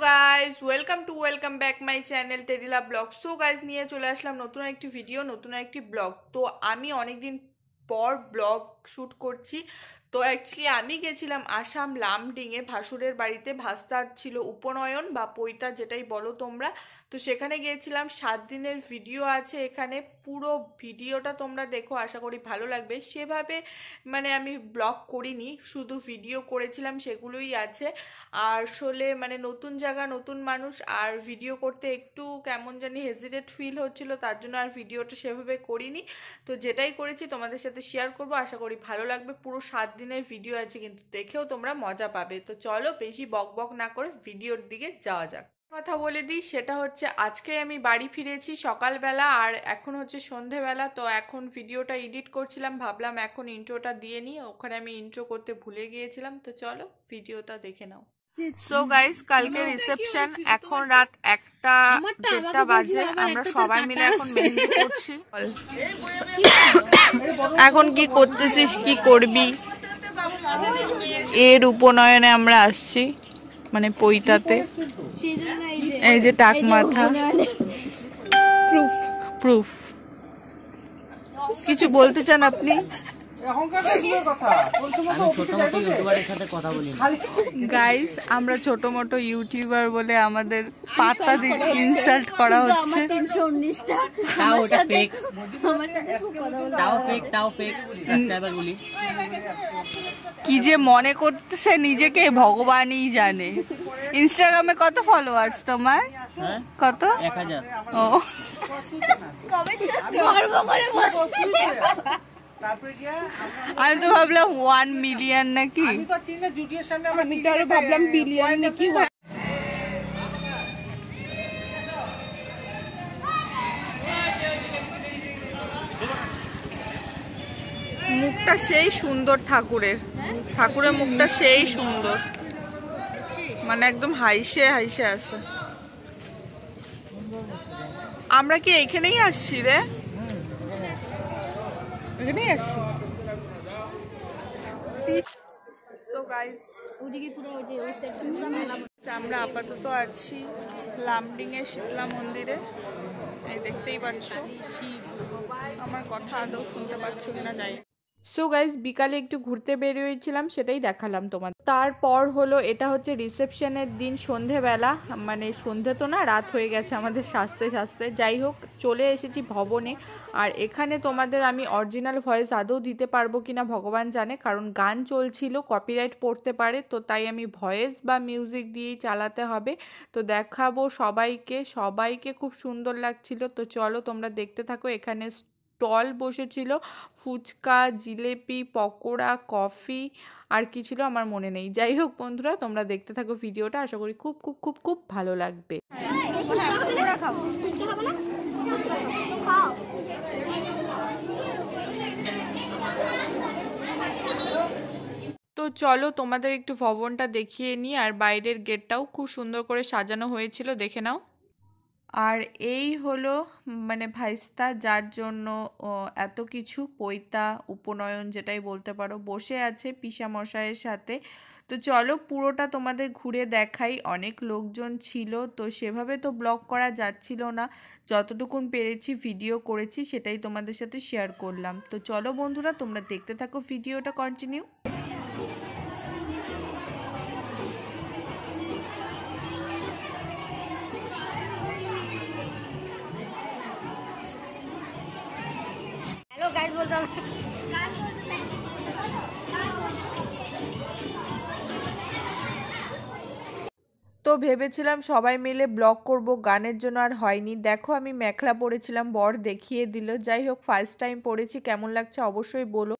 Guys welcome back my channel টেরিলা vlog. So guys নিয়ে চলে আসলাম নতুন একটি ভিডিও, নতুন একটি ব্লগ। তো আমি অনেকদিন পর ব্লগ শ্যুট করছি। তো অ্যাকচুয়ালি আমি গেছিলাম আসাম লামডিংয়ে ভাসুরের বাড়িতে। ভাস্তার ছিল উপনয়ন বা পৈতা, যেটাই বলো তোমরা। তো সেখানে গিয়েছিলাম, 7 দিনের ভিডিও আছে এখানে। পুরো ভিডিওটা তোমরা দেখো, আশা করি ভালো লাগবে। সেভাবে মানে আমি ব্লগ করিনি, শুধু ভিডিও করেছিলাম, সেগুলোই আছে। আর আসলে মানে নতুন জায়গা, নতুন মানুষ, আর ভিডিও করতে একটু কেমন জানি হেজিটেট ফিল হচ্ছিল, তার জন্য আর ভিডিওটা সেভাবে করিনি। তো যেটাই করেছি তোমাদের সাথে শেয়ার করব, আশা করি ভালো লাগবে। পুরো 7 দিনের ভিডিও আছে, কিন্তু দেখেও তোমরা মজা পাবে। তো চলো বেশি বক না করে ভিডিওর দিকে যাওয়া যাক। কথা বলে দিই, সেটা হচ্ছে আজকে আমি বাড়ি ফিরেছি সকালবেলা, আর এখন হচ্ছে সন্ধেবেলা। তো এখন ভিডিওটা এডিট করছিলাম, ভাবলাম এখন ইন্ট্রোটা দিয়ে নিই। ওখানে আমি ইন্ট্রো করতে ভুলে গিয়েছিলাম। তো চলো ভিডিওটা দেখে নাও। সো গাইস, কালকে রিসেপশন, এখন রাত 1টা বাজে। আমরা সবাই মিলে এখন মেহেন্দি করছি। এখন কি করতেছিস, কি করবি? এর উপনয়নে আমরা আসছি, মানে পৈতাতে। এই যে টাক মাথা, প্রুফ। কিছু বলতে চান আপনি? গাইস, আমরা ছোট মোটো ইউটিউবার বলে আমাদের পাতা দিয়ে ইনসাল্ট করা হচ্ছে। কি যে মনে করতেছে নিজেকে ভগবানই জানে। ইনস্টাগ্রামে কত ফলোয়ার্স তোমার? কত? 1000। ও, আমি তো ভাবলাম 1 মিলিয়ন নাকি। আমি তো আরো ভাবলাম বিলিয়ন নাকি। মুখটা সেই সুন্দর ঠাকুরের মুখটা সেই সুন্দর, মানে একদম হাইসে আছে। আমরা কি এখানেই আসছি রে? এখানেই আসছি। আমরা আপাতত আছি লামডিং এ শীতলা মন্দিরে। এই দেখতেই পাচ্ছ। আমার কথা আদৌ শুনতে পাচ্ছ কিনা জানি। সো গাইজ, বিকালে একটু ঘুরতে বেরিয়েছিলাম, সেটাই দেখালাম তোমার। তারপর হলো, এটা হচ্ছে রিসেপশনের দিন, সন্ধেবেলা। মানে সন্ধে তো না, রাত হয়ে গেছে আমাদের সাজতে। যাই হোক, চলে এসেছি ভবনে। আর এখানে তোমাদের আমি অরিজিনাল ভয়েস আদৌ দিতে পারবো কিনা ভগবান জানে, কারণ গান চলছিল, কপিরাইট পড়তে পারে। তো তাই আমি ভয়েস বা মিউজিক দিয়েই চালাতে হবে। তো দেখাবো সবাইকে খুব সুন্দর লাগছিল। তো চলো তোমরা দেখতে থাকো। এখানে স্টল বসেছিল, ফুচকা, জিলেপি, পকোড়া, কফি, আর কি ছিল আমার মনে নেই। যাই হোক বন্ধুরা, তোমরা দেখতে থাকো ভিডিওটা, আশা করি খুব খুব খুব খুব ভালো লাগবে। তো চলো তোমাদের একটু ভবনটা দেখিয়ে নিই। আর বাইরের গেটটাও খুব সুন্দর করে সাজানো হয়েছিল, দেখে নাও। আর এই হলো মানে ভাইস্তা, যার জন্য এত কিছু, পৈতা, উপনয়ন যেটাই বলতে পারো, বসে আছে পিসামশাইয়ের সাথে। তো চলো পুরোটা তোমাদের ঘুরে দেখাই। অনেক লোকজন ছিল, তো সেভাবে তো ব্লগ করা যাচ্ছিল না। যতটুকুন পেরেছি ভিডিও করেছি, সেটাই তোমাদের সাথে শেয়ার করলাম। তো চলো বন্ধুরা, তোমরা দেখতে থাকো ভিডিওটা কন্টিনিউ। তো ভেবেছিলাম সবাই মিলে ব্লগ করব, গানের জন্য আর হয়নি। দেখো আমি মেখলা পরেছিলাম, বর দেখিয়ে দিল। যাই হোক, ফার্স্ট টাইম পরেছি, কেমন লাগছে অবশ্যই বলো।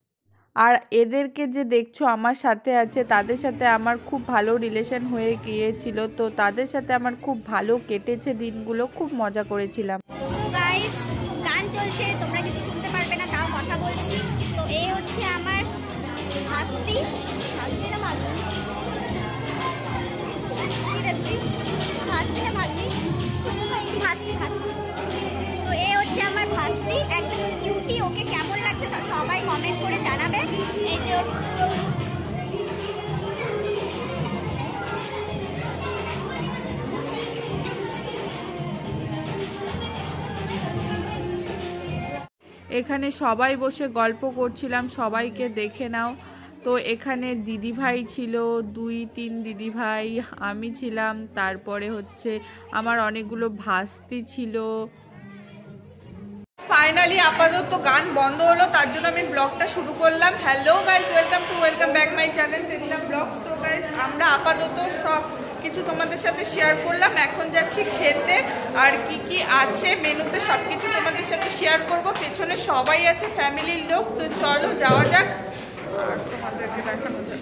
আর এদেরকে যে দেখছো আমার সাথে আছে, তাদের সাথে আমার খুব ভালো রিলেশন হয়ে গিয়েছিল। তো তাদের সাথে আমার খুব ভালো কেটেছে দিনগুলো, খুব মজা করেছিলাম। গান চলছে, তোমরা কিছু শুনতে পারবে না, তাও কথা বলছি। তো এই হচ্ছে আমার ভাস্তি না ভাগ্নি, তো এ হচ্ছে আমার ভাস্তি, একদম কিউটি। ওকে কেমন লাগছে তা সবাই কমেন্ট করে জানাবে। এই যে এখানে সবাই বসে গল্প করছিলাম, সবাইকে দেখে নাও। তো এখানে দিদিভাই ছিল, 2-3 দিদিভাই, আমি ছিলাম, তারপরে হচ্ছে আমার অনেকগুলো ভাস্তি ছিল। ফাইনালি আপাতত গান বন্ধ হলো, তার জন্য আমি ব্লগটা শুরু করলাম। Hello guys, welcome back my channel তেদিলা ব্লগ। তো গাইজ আমরা আপাতত সব কিছু তোমাদের সাথে শেয়ার করলাম, এখন যাচ্ছি খেতে। আর কি কি আছে মেনুতে সব কিছু তোমাদের সাথে শেয়ার করব। পেছনে সবাই আছে ফ্যামিলির লোক, তো চলো যাওয়া যাক আর তোমাদেরকে দেখানো যাক।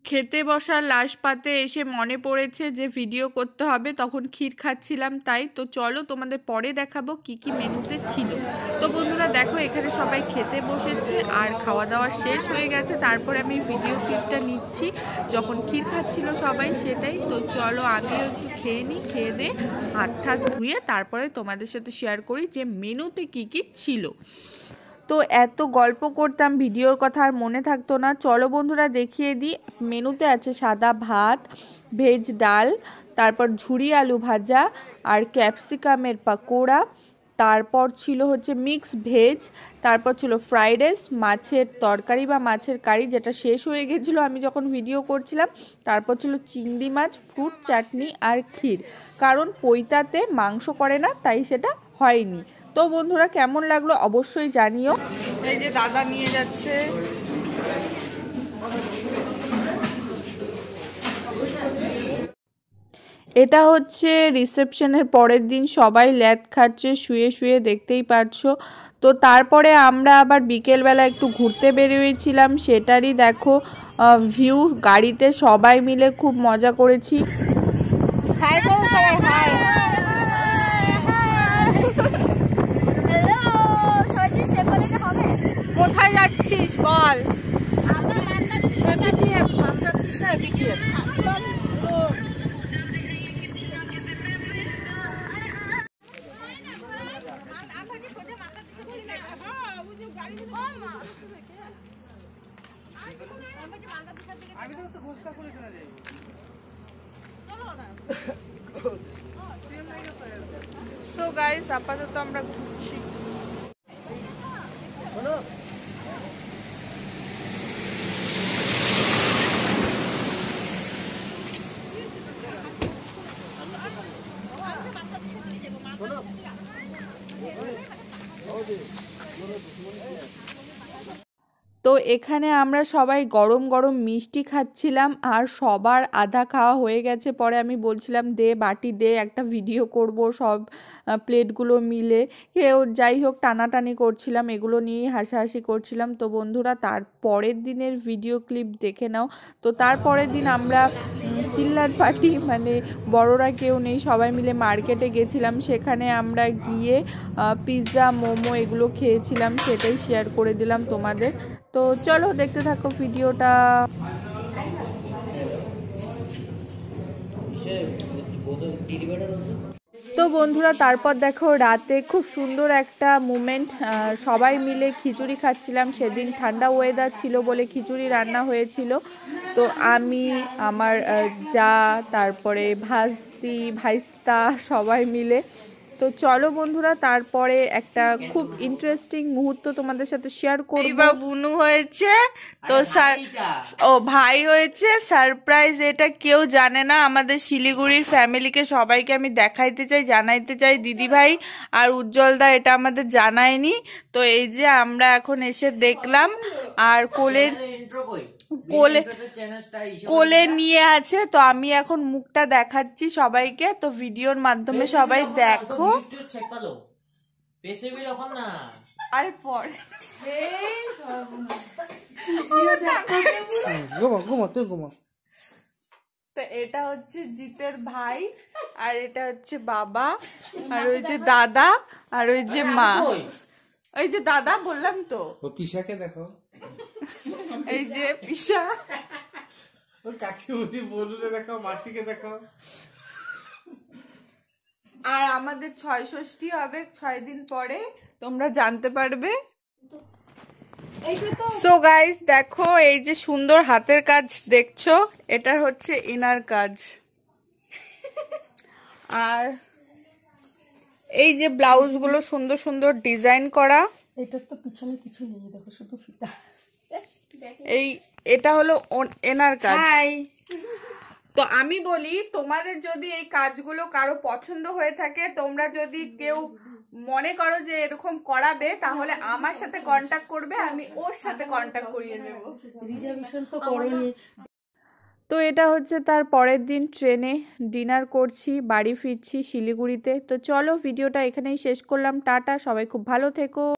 খেতে বসার লাস্ট পাতে এসে মনে পড়েছে যে ভিডিও করতে হবে, তখন ক্ষীর খাচ্ছিলাম তাই। তো চলো তোমাদের পরে দেখাবো কি কি মেনুতে ছিল। তো বন্ধুরা দেখো এখানে সবাই খেতে বসেছে আর খাওয়া দাওয়া শেষ হয়ে গেছে, তারপরে আমি ভিডিও ক্লিপটা নিচ্ছি যখন ক্ষীর খাচ্ছিল সবাই, সেটাই। তো চলো আমিও একটু খেয়ে নিই, খেয়ে দিয়ে হাত ঠাত ধুয়ে তারপরে তোমাদের সাথে শেয়ার করি যে মেনুতে কি কি ছিল। তো এত গল্প করতাম, ভিডিওর কথা আর মনে থাকতো না। চলো বন্ধুরা দেখিয়ে দিই। মেনুতে আছে সাদা ভাত, ভেজ ডাল, তারপর ঝুরি আলু ভাজা আর ক্যাপসিকামের পাকোড়া, তারপর ছিল হচ্ছে মিক্স ভেজ, তারপর ছিল ফ্রাইড রাইস, মাছের তরকারি বা মাছের কারি যেটা শেষ হয়ে গেছিলো আমি যখন ভিডিও করছিলাম, তারপর ছিল চিংড়ি মাছ, ফ্রুট চাটনি আর ক্ষীর, কারণ পৈতাতে মাংস করে না তাই সেটা হয়নি। তো বন্ধুরা কেমন লাগলো অবশ্যই জানিও। এই যে দাদা নিয়ে যাচ্ছে। এটা হচ্ছে রিসেপশনের পরের দিন, সবাই ল্যাদ খাচ্ছে শুয়ে শুয়ে, দেখতেই পারছো। তো তারপরে আমরা আবার বিকেলবেলা একটু ঘুরতে বেরিয়েছিলাম, সেটারই দেখো ভিউ। গাড়িতে সবাই মিলে খুব মজা করেছি। হাই করো সবাই, হাই। কোথায় যাচ্ছিস বল? সো গাইস আপাতত আমরা ঘুরছি। তো এখানে আমরা সবাই গরম গরম মিষ্টি খাচ্ছিলাম আর সবার আধা খাওয়া হয়ে গেছে। পরে আমি বলছিলাম দে বাটি দে, একটা ভিডিও করব সব প্লেটগুলো মিলে। কেউ যাই হোক টানাটানি করছিলাম, এগুলো নিয়েই হাসাহাসি করছিলাম। তো বন্ধুরা তার পরের দিনের ভিডিও ক্লিপ দেখে নাও। তো তার পরের দিন আমরা চিল্লার পার্টি, মানে বড়রা কেউ নেই, সবাই মিলে মার্কেটে গেছিলাম। সেখানে আমরা গিয়ে পিৎজা, মোমো এগুলো খেয়েছিলাম, সেটাই শেয়ার করে দিলাম তোমাদের। তো চলো দেখতে থাকো ভিডিওটা। তো বন্ধুরা তারপর দেখো রাতে খুব সুন্দর একটা মুমেন্ট, সবাই মিলে খিচুড়ি খাচ্ছিলাম। সেদিন ঠান্ডা ওয়েদার ছিল বলে খিচুড়ি রান্না হয়েছিল। তো আমি, আমার যা, তারপরে ভাস্তি, ভাইস্তা সবাই মিলে। তো চলো বন্ধুরা তারপরে একটা খুব ইন্টারেস্টিং মুহূর্ত তোমাদের সাথে শেয়ার করব। এবার বুনু হয়েছে, তো ও ভাই হয়েছে সারপ্রাইজ, এটা কেউ জানে না। আমাদের শিলিগুড়ির ফ্যামিলিকে সবাইকে আমি দেখাইতে চাই, জানাইতে চাই। দিদি ভাই আর উজ্জ্বলদা এটা আমাদের জানায়নি। তো এই যে আমরা এখন এসে দেখলাম, আর কোলে নিয়ে আছে। তো আমি এখন মুখটা দেখাচ্ছি সবাইকে, তো ভিডিওর মাধ্যমে সবাই দেখো। আর পরে তো এটা হচ্ছে জিতের ভাই, আর এটা হচ্ছে বাবা, আর ওই যে দাদা, আর ওই যে মা। ওই যে দাদা বললাম তো, পিসাকে দেখো, এই যে পিসা। ওর কাকিমুনি বলুনে দেখাও, মাসিকে দেখাও। আর আমাদের 6 ষষ্ঠী হবে 6 দিন পরে, তোমরা জানতে পারবে। সো গাইস দেখো, এই যে সুন্দর হাতের কাজ দেখছো, এটা হচ্ছে ইনার কাজ। আর এই যে ব্লাউজ গুলো সুন্দর সুন্দর ডিজাইন করা, এটা তো পিছনে কিছু নেই, দেখো শুধু ফিতা। এটা হলো এনার কাজ। তো আমি বলি, তোমাদের যদি এই কাজগুলো কারো পছন্দ হয়ে থাকে, তোমরা যদি কেউ মনে করো যে এরকম করাবে, তাহলে আমার সাথে কন্টাক্ট করবে, আমি ওর সাথে কন্টাক্ট করিয়ে দেব। রিজার্ভেশন তো করোনি। তো এটা হচ্ছে তার পরের দিন, ট্রেনে ডিনার করছি, বাড়ি ফিরছি শিলিগুড়িতে। তো চলো ভিডিওটা এখানেই শেষ করলাম, টাটা, সবাই খুব ভালো থেকো।